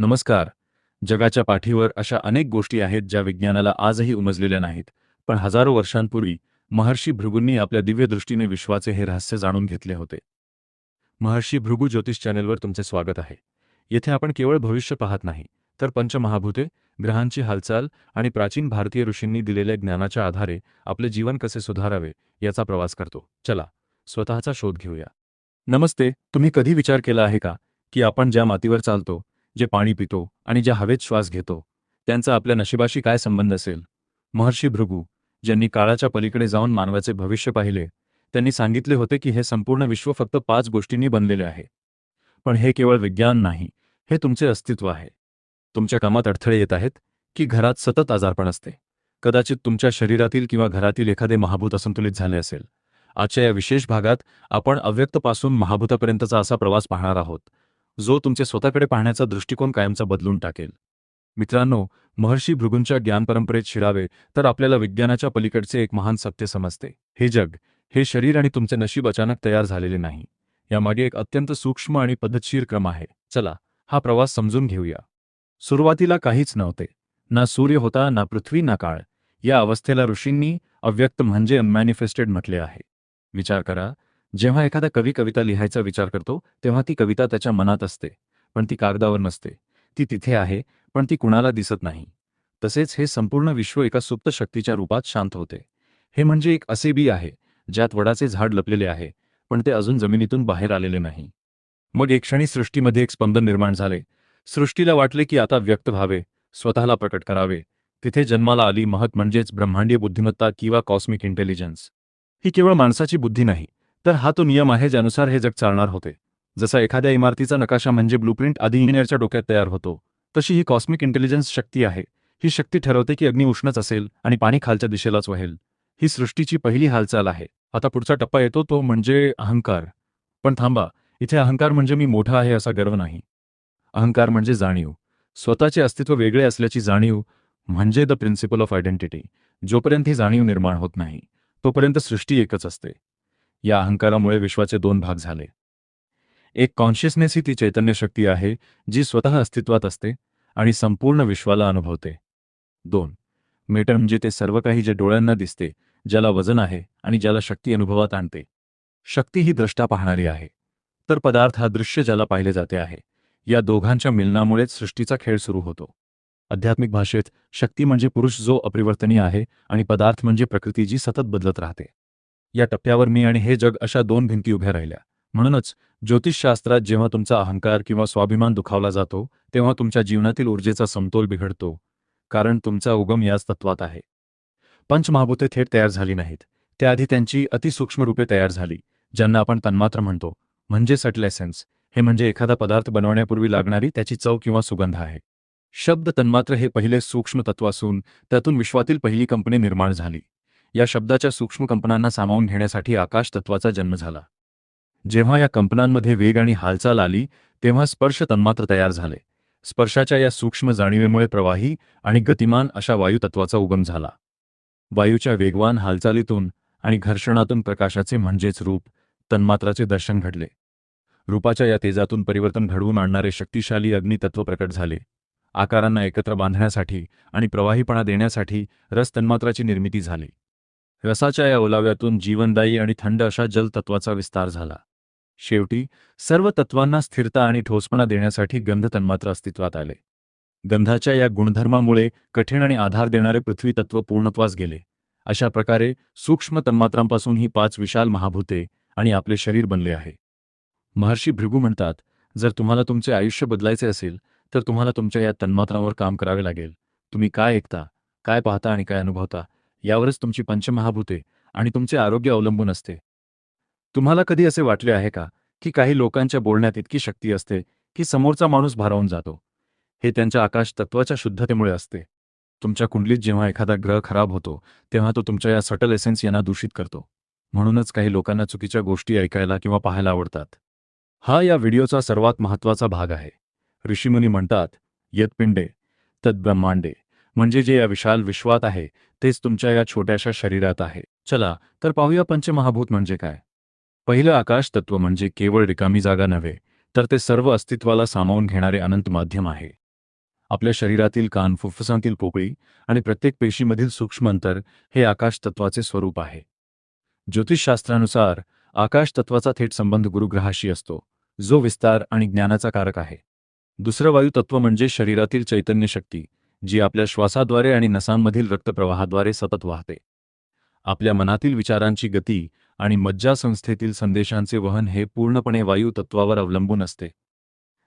नमस्कार. जगाच्या पाठीवर अशा अनेक गोष्टी आहेत ज्या विज्ञानाला आजही उमजलेल्या नाहीत, पण हजारो वर्षांपूर्वी महर्षी भृगूंनी आपल्या दिव्य दृष्टीने विश्वाचे हे रहस्य जाणून घेतले होते. महर्षी भृगू ज्योतिष चॅनेलवर तुमचे स्वागत आहे. येथे आपण केवळ भविष्य पाहत नाही, तर पंचमहाभूते, ग्रहांची हालचाल आणि प्राचीन भारतीय ऋषींनी दिलेल्या ज्ञानाच्या आधारे आपले जीवन कसे सुधारावे याचा प्रवास करतो. चला, स्वतःचा शोध घेऊया. नमस्ते. तुम्ही कधी विचार केला आहे का की आपण ज्या मातीवर चालतो, जे पाणी पितो आणि ज्या हवेत श्वास घेतो, त्यांचा आपल्या नशिबाशी काय संबंध असेल? महर्षी भृगू, ज्यांनी काळाच्या पलीकडे जाऊन मानवाचे भविष्य पाहिले, त्यांनी सांगितले होते की हे संपूर्ण विश्व फक्त 5 गोष्टींनी बनलेले आहे. पण हे केवळ विज्ञान नाही, हे तुमचे अस्तित्व आहे. तुमच्या कामात अडथळे येत आहेत की घरात सतत आजारपण असते? कदाचित तुमच्या शरीरातील किंवा घरातील एखादे महाभूत असंतुलित झाले असेल. आजच्या या विशेष भागात आपण अव्यक्तपासून महाभूतापर्यंतचा असा प्रवास पाहणार आहोत, जो तुमचे स्वतःकडे पाहण्याचा दृष्टिकोन कायमचा बदलून टाकेल. मित्रांनो, महर्षी भृगूंच्या ज्ञानपरंपरेत शिरावे तर आपल्याला विज्ञानाच्या पलीकडचे एक महान सत्य समजते. हे जग, हे शरीर आणि तुमचे नशीब अचानक तयार झालेले नाही. यामागे एक अत्यंत सूक्ष्म आणि पद्धतशीर क्रम आहे. चला, हा प्रवास समजून घेऊया. सुरुवातीला काहीच नव्हते. ना सूर्य होता, ना पृथ्वी, ना काळ. या अवस्थेला ऋषींनी अव्यक्त म्हणजे अनमॅनिफेस्टेड म्हटले आहे. विचार करा, जेव्हा एखादा कवी कविता लिहायचा विचार करतो, तेव्हा ती कविता त्याच्या मनात असते, पण ती कागदावर नसते. ती तिथे आहे, पण ती कुणाला दिसत नाही. तसेच हे संपूर्ण विश्व एका सुप्त शक्तीच्या रूपात शांत होते. हे म्हणजे एक असे बी आहे, ज्यात वडाचे झाड लपलेले आहे, पण ते अजून जमिनीतून बाहेर आलेले नाही. मग एक क्षणी सृष्टीमध्ये एक स्पंदन निर्माण झाले. सृष्टीला वाटले की आता व्यक्त व्हावे, स्वतःला प्रकट करावे. तिथे जन्माला आली महत, म्हणजेच ब्रह्मांडीय बुद्धिमत्ता किंवा कॉस्मिक इंटेलिजन्स. ही केवळ माणसाची बुद्धी नाही, तर हा तो नियम आहे ज्यानुसार हे जग चालणार होते. जसा एखाद्या इमारतीचा नकाशा म्हणजे ब्लूप्रिंट आधी इंजिनिअरच्या डोक्यात तयार होतो, तशी ही कॉस्मिक इंटेलिजन्स शक्ती आहे. ही शक्ती ठरवते की अग्नी उष्णच असेल आणि पाणी खालच्या दिशेलाच वाहेल. ही सृष्टीची पहिली हालचाल आहे. आता पुढचा टप्पा येतो, तो म्हणजे अहंकार. पण थांबा, इथे अहंकार म्हणजे मी मोठा आहे असा गर्व नाही. अहंकार म्हणजे जाणीव, स्वतःचे अस्तित्व वेगळे असल्याची जाणीव, म्हणजे द प्रिन्सिपल ऑफ आयडेंटिटी. जोपर्यंत ही जाणीव निर्माण होत नाही, तोपर्यंत सृष्टी एकच असते. या अहंकारामुळे विश्वाचे 2 भाग झाले. एक कॉन्शियसनेस ही ती चैतन्य शक्ती आहे, जी स्वतः अस्तित्वात असते आणि संपूर्ण विश्वाला अनुभवते. 2. मेटर म्हणजे ते सर्व काही जे डोळ्यांना दिसते, ज्याला वजन आहे आणि ज्याला शक्ती अनुभवात आणते. शक्ती ही द्रष्टा पाहणारी आहे, तर पदार्थ हा दृश्य ज्याला पाहिले जाते आहे. या दोघांच्या मिलनामुळेच सृष्टीचा खेळ सुरू होतो. आध्यात्मिक भाषेत शक्ती म्हणजे पुरुष जो अपरिवर्तनीय आहे आणि पदार्थ म्हणजे प्रकृती जी सतत बदलत राहते. या टप्प्यावर मी आणि हे जग अशा 2 भिंती उभ्या राहिल्या. म्हणूनच ज्योतिषशास्त्रात जेव्हा तुमचा अहंकार किंवा स्वाभिमान दुखावला जातो, तेव्हा तुमच्या जीवनातील ऊर्जेचा समतोल बिघडतो, कारण तुमचा उगम याच तत्वात आहे. पंचमहाभूते थेट तयार झाली नाहीत. त्याआधी त्यांची अतिसूक्ष्म रूपे तयार झाली, ज्यांना आपण तन्मात्र म्हणतो, म्हणजे सटल एसेन्स. हे म्हणजे एखादा पदार्थ बनवण्यापूर्वी लागणारी त्याची चव किंवा सुगंध आहे. शब्द तन्मात्र हे पहिले सूक्ष्म तत्व असून त्यातून विश्वातील पहिली कंपनी निर्माण झाली. या शब्दाच्या सूक्ष्म कंपनांना सामावून घेण्यासाठी आकाश तत्वाचा जन्म झाला. जेव्हा या कंपनांमध्ये वेग आणि हालचाल आली, तेव्हा स्पर्श तन्मात्र तयार झाले. स्पर्शाच्या या सूक्ष्म जाणीवेमुळे प्रवाही आणि गतिमान अशा वायुतत्वाचा उगम झाला. वायूच्या वेगवान हालचालीतून आणि घर्षणातून प्रकाशाचे म्हणजेच रूप तन्मात्राचे दर्शन घडले. रूपाच्या या तेजातून परिवर्तन घडवून आणणारे शक्तिशाली अग्नितत्व प्रकट झाले. आकारांना एकत्र बांधण्यासाठी आणि प्रवाहीपणा देण्यासाठी रस तन्मात्राची निर्मिती झाली. रसाच्या या ओलाव्यातून जीवनदायी आणि थंड अशा जलतत्वाचा विस्तार झाला. शेवटी सर्व तत्वांना स्थिरता आणि ठोसपणा देण्यासाठी गंध तन्मात्र अस्तित्वात आले. गंधाच्या या गुणधर्मामुळे कठीण आणि आधार देणारे पृथ्वी तत्व पूर्णत्वास गेले. अशा प्रकारे सूक्ष्म तन्मात्रांपासून ही 5 विशाल महाभूते आणि आपले शरीर बनले आहे. महर्षी भृगू म्हणतात, जर तुम्हाला तुमचे आयुष्य बदलायचे असेल, तर तुम्हाला तुमच्या या तन्मात्रांवर काम करावे लागेल. तुम्ही काय ऐकता, काय पाहता आणि काय अनुभवता, यावरच तुमची पंचमहाभूते आणि तुमचे आरोग्य अवलंबून असते. तुम्हाला कधी असे वाटले आहे का, की काही लोकांच्या बोलण्यात इतकी शक्ती असते, की समोरचा माणूस भारावून जातो? हे त्यांच्या आकाश तत्वाच्या शुद्धतेमुळे असते. तुमच्या कुंडलीत जेव्हा एखादा ग्रह खराब होतो, तेव्हा तो तुमच्या या सटल एसेन्स यांना दूषित करतो. म्हणूनच काही लोकांना चुकीच्या गोष्टी ऐकायला किंवा पाहायला आवडतात. हा या व्हिडिओचा सर्वात महत्त्वाचा भाग आहे. ऋषीमुनी म्हणतात, यत्पिंडे तद ब्रह्मांडे, म्हणजे जे या विशाल विश्वात आहे, तेच तुमच्या या छोट्याशा शरीरात आहे. चला तर पाहूया पंचमहाभूत म्हणजे काय. पहिलं आकाश तत्व म्हणजे केवळ रिकामी जागा नव्हे, तर ते सर्व अस्तित्वाला सामावून घेणारे अनंत माध्यम आहे. आपल्या शरीरातील कान, फुफ्फुसांतील पोकळी आणि प्रत्येक पेशीमधील सूक्ष्म अंतर हे आकाश तत्वाचे स्वरूप आहे. ज्योतिषशास्त्रानुसार आकाश तत्वाचा थेट संबंध गुरुग्रहाशी असतो, जो विस्तार आणि ज्ञानाचा कारक आहे. दुसरं वायू तत्व म्हणजे शरीरातील चैतन्य शक्ती, जी आपल्या श्वासाद्वारे आणि नसांमधील रक्तप्रवाहाद्वारे सतत वाहते. आपल्या मनातील विचारांची गती आणि मज्जासंस्थेतील संदेशांचे वहन हे पूर्णपणे वायू तत्वावर अवलंबून असते.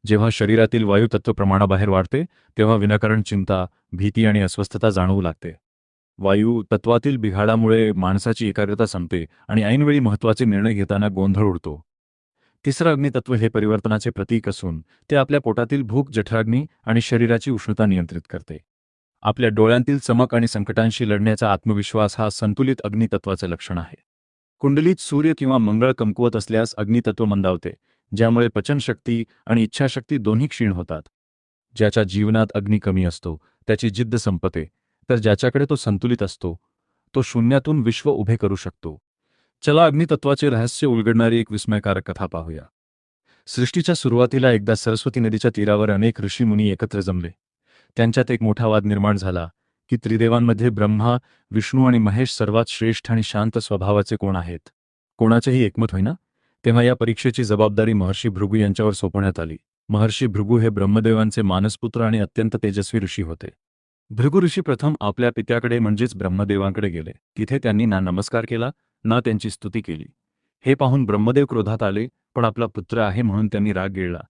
जेव्हा शरीरातील वायू तत्व प्रमाणाबाहेर वाढते, तेव्हा विनाकारण चिंता, भीती आणि अस्वस्थता जाणवू लागते. वायू तत्वातील बिघाडामुळे माणसाची एकाग्रता संपते आणि ऐनवेळी महत्त्वाचे निर्णय घेताना गोंधळ उडतो. तिसरं अग्नितत्व हे परिवर्तनाचे प्रतीक असून ते आपल्या पोटातील भूक, जठराग्नी आणि शरीराची उष्णता नियंत्रित करते. आपल्या डोळ्यांतील चमक आणि संकटांशी लढण्याचा आत्मविश्वास हा संतुलित अग्नितत्वाचे लक्षण आहे. कुंडलीत सूर्य किंवा मंगळ कमकुवत असल्यास अग्नितत्व मंदावते, ज्यामुळे पचनशक्ती आणि इच्छाशक्ती दोन्ही क्षीण होतात. ज्याच्या जीवनात अग्नी कमी असतो त्याची जिद्द संपते, तर ज्याच्याकडे तो संतुलित असतो तो शून्यातून विश्व उभे करू शकतो. चला अग्नितत्वाचे रहस्य उलगडणारी एक विस्मयकारक कथा पाहूया. सृष्टीच्या सुरुवातीला एकदा सरस्वती नदीच्या तीरावर अनेक ऋषीमुनी एकत्र जमले. त्यांच्यात एक मोठा वाद निर्माण झाला की त्रिदेवांमध्ये ब्रह्मा, विष्णू आणि महेश सर्वात श्रेष्ठ आणि शांत स्वभावाचे कोण आहेत. कोणाचेही एकमत होईना. तेव्हा या परीक्षेची जबाबदारी महर्षी भृगू यांच्यावर सोपवण्यात आली. महर्षी भृगू हे ब्रह्मदेवांचे मानसपुत्र आणि अत्यंत तेजस्वी ऋषी होते. भृगू ऋषी प्रथम आपल्या पित्याकडे म्हणजेच ब्रह्मदेवांकडे गेले. तिथे त्यांनी ना नमस्कार केला ना त्यांची स्तुती केली. हे पाहून ब्रह्मदेव क्रोधात आले, पण आपला पुत्र आहे म्हणून त्यांनी राग गिळला.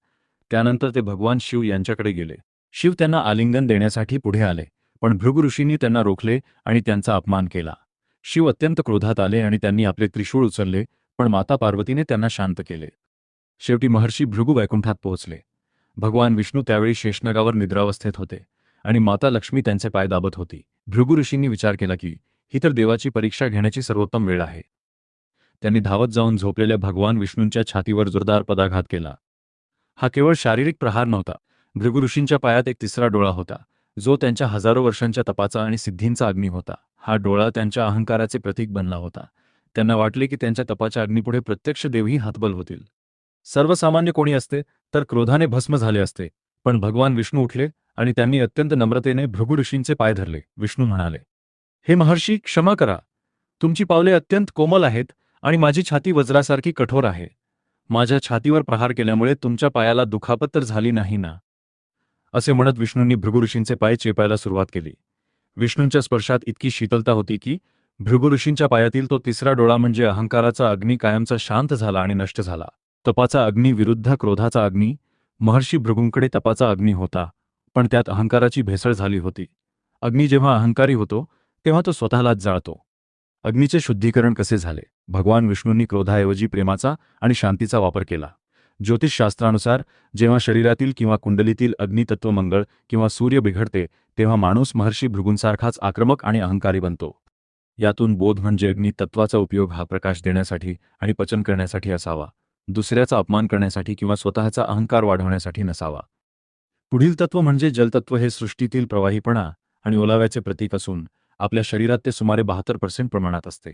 त्यानंतर ते भगवान शिव यांच्याकडे गेले. शिव त्यांना आलिंगन देण्यासाठी पुढे आले, पण भृगु ऋषींनी त्यांना रोखले आणि त्यांचा अपमान केला. शिव अत्यंत क्रोधात आले आणि त्यांनी आपले त्रिशूळ उचलले, पण माता पार्वतीने त्यांना शांत केले. शेवटी महर्षी भृगु वैकुंठात पोहोचले. भगवान विष्णू त्यावेळी शेषनागावर निद्रावस्थेत होते आणि माता लक्ष्मी त्यांचे पाय दाबत होती. भृगु ऋषींनी विचार केला की ही तर देवाची परीक्षा घेण्याची सर्वोत्तम वेळ आहे. त्यांनी धावत जाऊन झोपलेल्या भगवान विष्णूंच्या छातीवर जोरदार पदाघात केला. हा केवळ शारीरिक प्रहार नव्हता. भृगु ऋषींच्या पायात एक तिसरा डोळा होता, जो त्यांच्या हजारो वर्षांच्या तपाचा आणि सिद्धींचा अग्नी होता. हा डोळा त्यांच्या अहंकाराचे प्रतीक बनला होता. त्यांना वाटले की त्यांच्या तपाच्या अग्नीपुढे प्रत्यक्ष देवही हतबल होतील. सर्वसामान्य कोणी असते तर क्रोधाने भस्म झाले असते, पण भगवान विष्णू उठले आणि त्यांनी अत्यंत नम्रतेने भृगु ऋषींचे पाय धरले. विष्णू म्हणाले, हे महर्षी, क्षमा करा. तुमची पावले अत्यंत कोमल आहेत आणि माझी छाती वज्रासारखी कठोर आहे. माझ्या छातीवर प्रहार केल्यामुळे तुमच्या पायाला दुखापत तर झाली नाही ना? असे म्हणत विष्णूंनी भृगु ऋषींचे पाय चेपायला सुरुवात केली. विष्णूंच्या स्पर्शात इतकी शीतलता होती की भृगु ऋषींच्या पायातील तो तिसरा डोळा म्हणजे अहंकाराचा अग्नी कायमचा शांत झाला आणि नष्ट झाला. तपाचा अग्नी विरुद्ध क्रोधाचा अग्नी. महर्षी भृगूंकडे तपाचा अग्नी होता, पण त्यात अहंकाराची भेसळ झाली होती. अग्नी जेव्हा अहंकारी होतो तेव्हा तो स्वतःलाच जाळतो. अग्नीचे शुद्धीकरण कसे झाले? भगवान विष्णूंनी क्रोधाऐवजी प्रेमाचा आणि शांतीचा वापर केला. ज्योतिषशास्त्रानुसार जेव्हा शरीरातील किंवा कुंडलीतील अग्नितत्व मंगळ किंवा सूर्य बिघडते, तेव्हा माणूस महर्षी भृगूंसारखाच आक्रमक आणि अहंकारी बनतो. यातून बोध म्हणजे अग्नितत्वाचा उपयोग हा प्रकाश देण्यासाठी आणि पचन करण्यासाठी असावा, दुसऱ्याचा अपमान करण्यासाठी किंवा स्वतःचा अहंकार वाढवण्यासाठी नसावा. पुढील तत्व म्हणजे जलतत्व. हे सृष्टीतील प्रवाहीपणा आणि ओलाव्याचे प्रतीक असून आपल्या शरीरात ते सुमारे 72% प्रमाणात असते.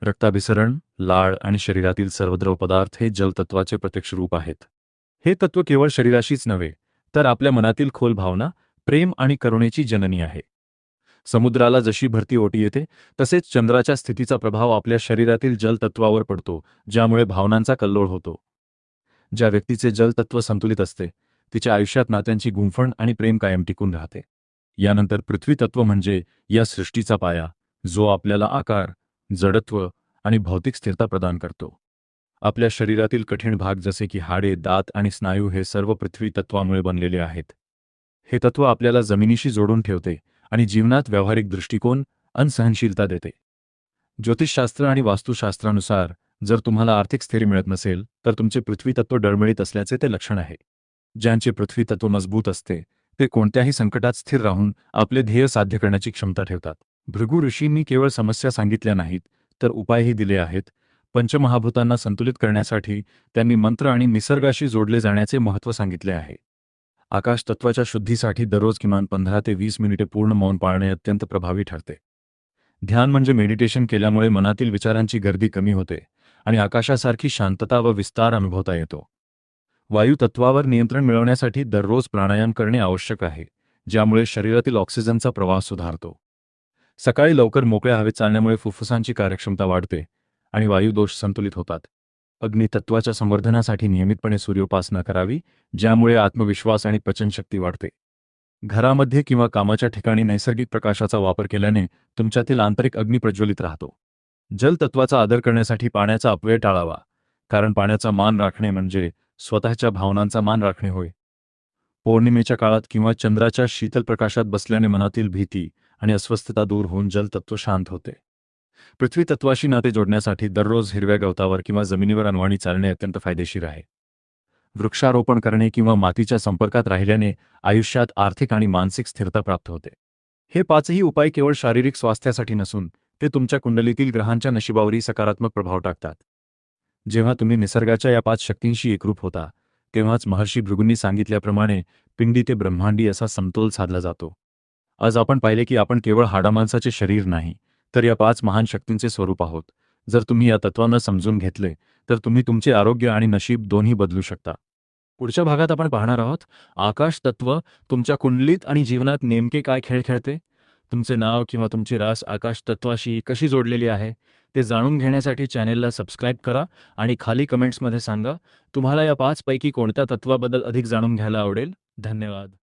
रक्ताभिसरण, लाळ आणि शरीरातील सर्व द्रव पदार्थ हे जलतत्वाचे प्रत्यक्ष रूप आहेत. हे तत्व केवळ शरीराशीच नव्हे तर आपल्या मनातील खोल भावना, प्रेम आणि करुणेची जननी आहे. समुद्राला जशी भरती ओटी येते तसेच चंद्राच्या स्थितीचा प्रभाव आपल्या शरीरातील जलतत्वावर पडतो, ज्यामुळे भावनांचा कल्लोळ होतो. ज्या व्यक्तीचे जलतत्व संतुलित असते तिच्या आयुष्यात नात्यांची गुंफण आणि प्रेम कायम टिकून राहते. यानंतर पृथ्वी तत्व म्हणजे या सृष्टीचा पाया, जो आपल्याला आकार, जडत्व आणि भौतिक स्थिरता प्रदान करतो. आपल्या शरीरातील कठीण भाग जसे की हाडे, दात आणि स्नायू हे सर्व पृथ्वी तत्वामुळे बनलेले आहेत. हे तत्व आपल्याला जमिनीशी जोडून ठेवते आणि जीवनात व्यावहारिक दृष्टिकोन आणि सहनशीलता देते. ज्योतिषशास्त्र आणि वास्तुशास्त्रानुसार जर तुम्हाला आर्थिक स्थिती मिळत नसेल तर तुमचे पृथ्वी तत्व डळमळीत असल्याचे ते लक्षण आहे. ज्यांचे पृथ्वी तत्व मजबूत असते ते कोणत्याही संकटात स्थिर राहून आपले ध्येय साध्य करण्याची क्षमता ठेवतात. भृगु ऋषींनी केवळ समस्या सांगितल्या नाहीत तर उपायही दिले आहेत. पंचमहाभूतांना संतुलित करण्यासाठी त्यांनी मंत्र आणि निसर्गाशी जोडले जाण्याचे महत्त्व सांगितले आहे. आकाश तत्वाच्या शुद्धीसाठी दररोज किमान 15 ते 20 मिनिटे पूर्ण मौन पाळणे अत्यंत प्रभावी ठरते. ध्यान म्हणजे मेडिटेशन केल्यामुळे मनातील विचारांची गर्दी कमी होते आणि आकाशासारखी शांतता व विस्तार अनुभवता येतो. वायू तत्वावर नियंत्रण मिळवण्यासाठी दररोज प्राणायाम करणे आवश्यक आहे, ज्यामुळे शरीरातील ऑक्सिजनचा प्रवाह सुधारतो. सकाळी लवकर मोकळ्या हवेत चालण्यामुळे फुफ्फुसांची कार्यक्षमता वाढते आणि वायुदोष संतुलित होतात. अग्नितत्वाच्या संवर्धनासाठी नियमितपणे सूर्योपासना करावी, ज्यामुळे आत्मविश्वास आणि पचनशक्ती वाढते. घरामध्ये किंवा कामाच्या ठिकाणी नैसर्गिक प्रकाशाचा वापर केल्याने तुमच्यातील आंतरिक अग्नी प्रज्वलित राहतो. जलतत्वाचा आदर करण्यासाठी पाण्याचा अपव्यय टाळावा, कारण पाण्याचा मान राखणे म्हणजे स्वतःच्या भावनांचा मान राखणे होय. पौर्णिमेच्या काळात किंवा चंद्राच्या शीतल प्रकाशात बसल्याने मनातील भीती आणि अस्वस्थता दूर होऊन जलतत्व शांत होते. पृथ्वी तत्वाशी नाते जोडण्यासाठी दररोज हिरव्या गवतावर किंवा जमिनीवर अनवाणी चालणे अत्यंत फायदेशीर आहे. वृक्षारोपण करणे किंवा मातीच्या संपर्कात राहिल्याने आयुष्यात आर्थिक आणि मानसिक स्थिरता प्राप्त होते. हे पाचही उपाय केवळ शारीरिक स्वास्थ्यासाठी नसून ते तुमच्या कुंडलीतील ग्रहांच्या नशिबावरही सकारात्मक प्रभाव टाकतात. जेव्हा तुम्ही निसर्गाच्या या 5 शक्तींशी एकरूप होता, तेव्हाच महर्षी भृगूंनी सांगितल्याप्रमाणे पिंडी ते ब्रह्मांडी असा समतोल साधला जातो. आज आपण पाहिले की आपण केवळ हाडामांसाचे शरीर नाही, तर या 5 महान शक्तींचे स्वरूप आहोत. जर तुम्ही या तत्वांना समजून घेतले, तर तुम्ही तुमचे आरोग्य आणि नशीब दोन्ही बदलू शकता. पुढच्या भागात आपण पाहणार आहोत आकाश तत्व तुमच्या कुंडलीत आणि जीवनात नेमके काय खेळ खेळते. तुमचे नाव किंवा तुमची रास आकाश तत्वाशी कशी जोडलेली आहे ते जाणून घेण्यासाठी चॅनेलला सबस्क्राईब करा आणि खाली कमेंट्समध्ये सांगा तुम्हाला या 5 पैकी कोणत्या तत्वाबद्दल अधिक जाणून घ्यायला आवडेल. धन्यवाद.